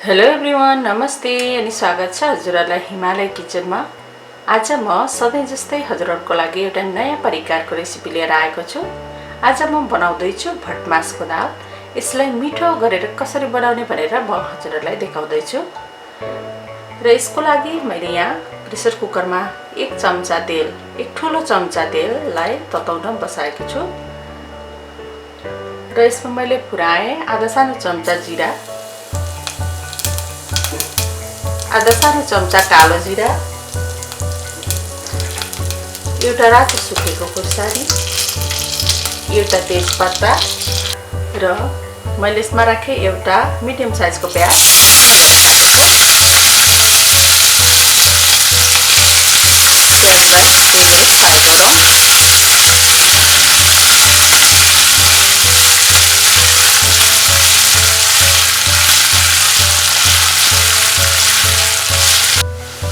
Hello everyone, नमस्ते अनि स्वागत छ हजुरहरुलाई हिमालय किचनमा। आज म सधैं जस्तै हजुरहरुको लागि एउटा नयाँ प्रकारको रेसिपी लिएर आएको छु। आज म बनाउँदै छु भटमासको दाल। यसलाई मिठो गरेर कसरी बनाउने भनेर म हजुरहरुलाई देखाउँदै छु। र यसको लागि मैले यहाँ प्रेसर कुकरमा एक ठूलो चम्चा तेललाई तताउन बसाएको छु। र यसमा मैले फुराए आधा सानो चम्चा जीरा, आधा सानो चम्चा कालो जीरा, एउटा रातो सुकेको खुर्सानी, एउटा तेजपत्ता र मैले यसमा राखे एउटा मिडियम साइजको प्याज। प्याजलाई 2 मिनेट फ्राई गरौँ।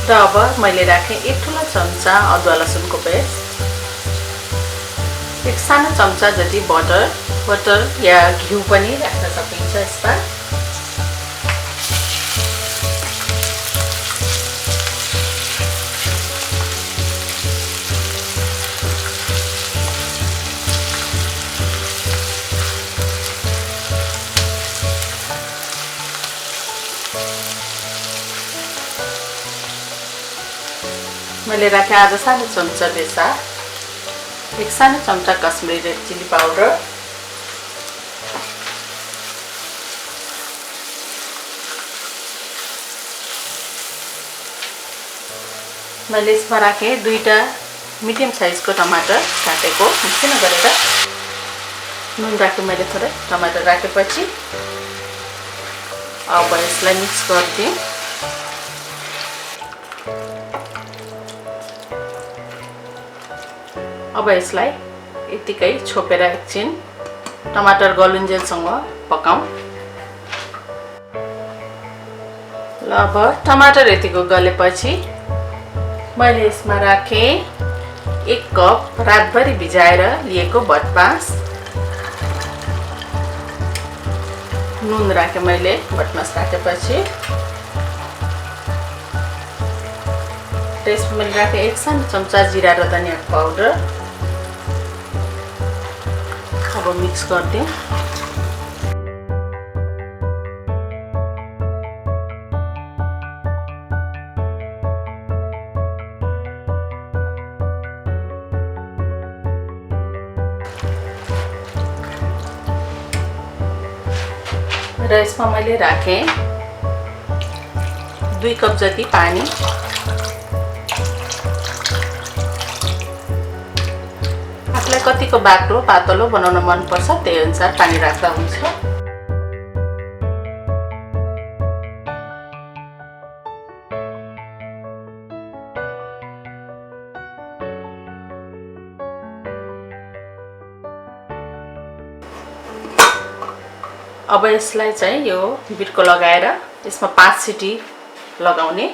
र अब मैले राखे एक ठूलो चम्चा अदुवा लसुनको पेस्ट, एक सानो चम्चा जति बटर या घिउ पनि राख्न सकिन्छ यसमा। मैले राखे आधा सानो चम्चा बेसार, एक सानो चम्चा कश्मीरी रेड चिली पाउडर, मैले यसमा राखे दुईटा मिडियम साइजको टमाटर काटेको मसिनो गरेर। नुन राखे मैले थोरै। टमाटर राखेपछि अब यसलाई मिक्स गर्दिए। अब यसलाई यतिकै छोपेर एकछिन टमाटर गलुन्जेलसम्म पकाऊ। ल अब टमाटर यतिको गलेपछि मैले यसमा राखे 1 कप रातभरि भिजाएर लिएको भटमास। नुन राखे मैले भटमास राखेपछि। त्यसमा मैले राखे 1 सानो चम्चा जीरा र धनिया पाउडर। अब मिक्स गर्दिए। र यसमा मैले राखे 2 कप जति पानी। आफूलाई कतिको बाक्लो पातलो बनाउन मन पर्छ त्यही अनुसार पानी राख्दा हुन्छ। अब यसलाई चाहिँ यो बिर्को लगाएर यसमा 5 सिटी लगाउने।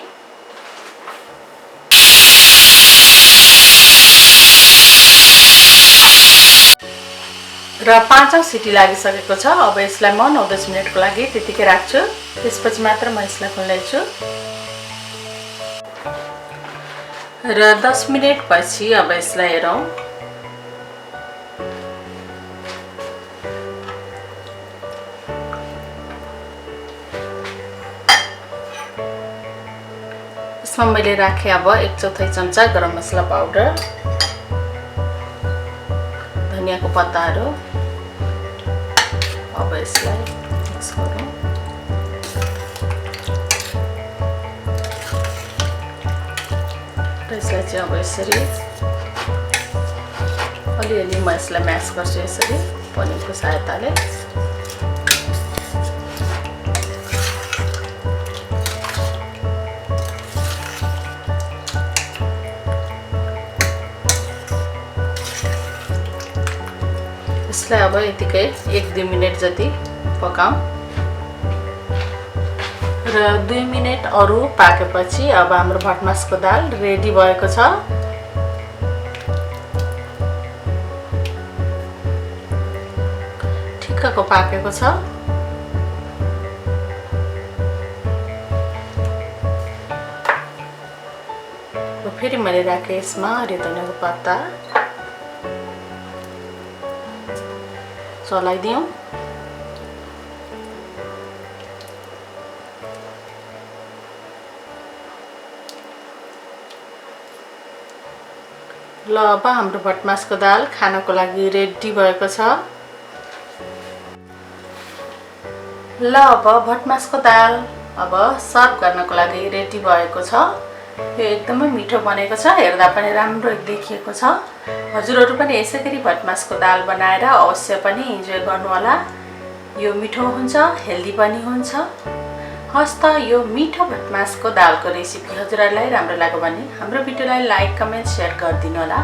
र 5औं सिटी लागिसकेको छ। अब यसलाई म 9-10 मिनेटको लागि त्यतिकै राख्छु। त्यसपछि मात्र म यसलाई खोल्नेछु। र 10 मिनेट पछि अब यसलाई हेरौँ। यसमा मैले राखे अब 1/4 चम्चा गरम मसला पाउडर, धनियाको पत्ताहरू। अब यसलाई मिक्स गरौँ। यसलाई चाहिँ अब यसरी अलिअलि म यसलाई म्यास गर्छु यसरी पनिरको सहायताले। यसलाई अब यतिकै 1-2 मिनेट जति पकाऊ। र 2 मिनेट अरु पाकेपछि अब हाम्रो भटमासको दाल रेडी भएको छ। ठिक्कको पाकेको छ। फेरि मैले राखेँ यसमा हरियो धनियाँको पत्ता चलाइदिउँ। ल अब हाम्रो भटमासको दाल खानको लागि रेडी भएको छ। ल अब भटमासको दाल अब सर्भ गर्नको लागि रेडी भएको छ। यो एकदमै मिठो बनेको छ, हेर्दा पनि राम्रो देखिएको छ। हजुरहरू पनि यसै गरी भटमासको दाल बनाएर अवश्य पनि इन्जोय गर्नु होला। यो मिठो हुन्छ, हेल्दी पनि हुन्छ। हस् त यो मिठो भटमासको दालको रेसिपी हजुरहरूलाई राम्रो लाग्यो भने हाम्रो भिडियोलाई लाइक, कमेन्ट, सेयर गरिदिनु होला।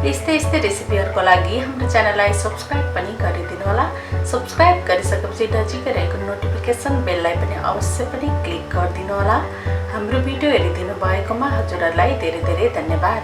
यस्तै रेसिपीहरूको लागि हाम्रो च्यानललाई सब्स्क्राइब पनि गरिदिनु होला। सब्स्क्राइब गरिसकेपछि नजिकै रहेको नोटिफिकेसन बेललाई पनि अवश्य पनि क्लिक गरिदिनु होला। हाम्रो भिडियो हेरिदिनु भएकोमा हजुरहरूलाई धेरै धेरै धन्यवाद।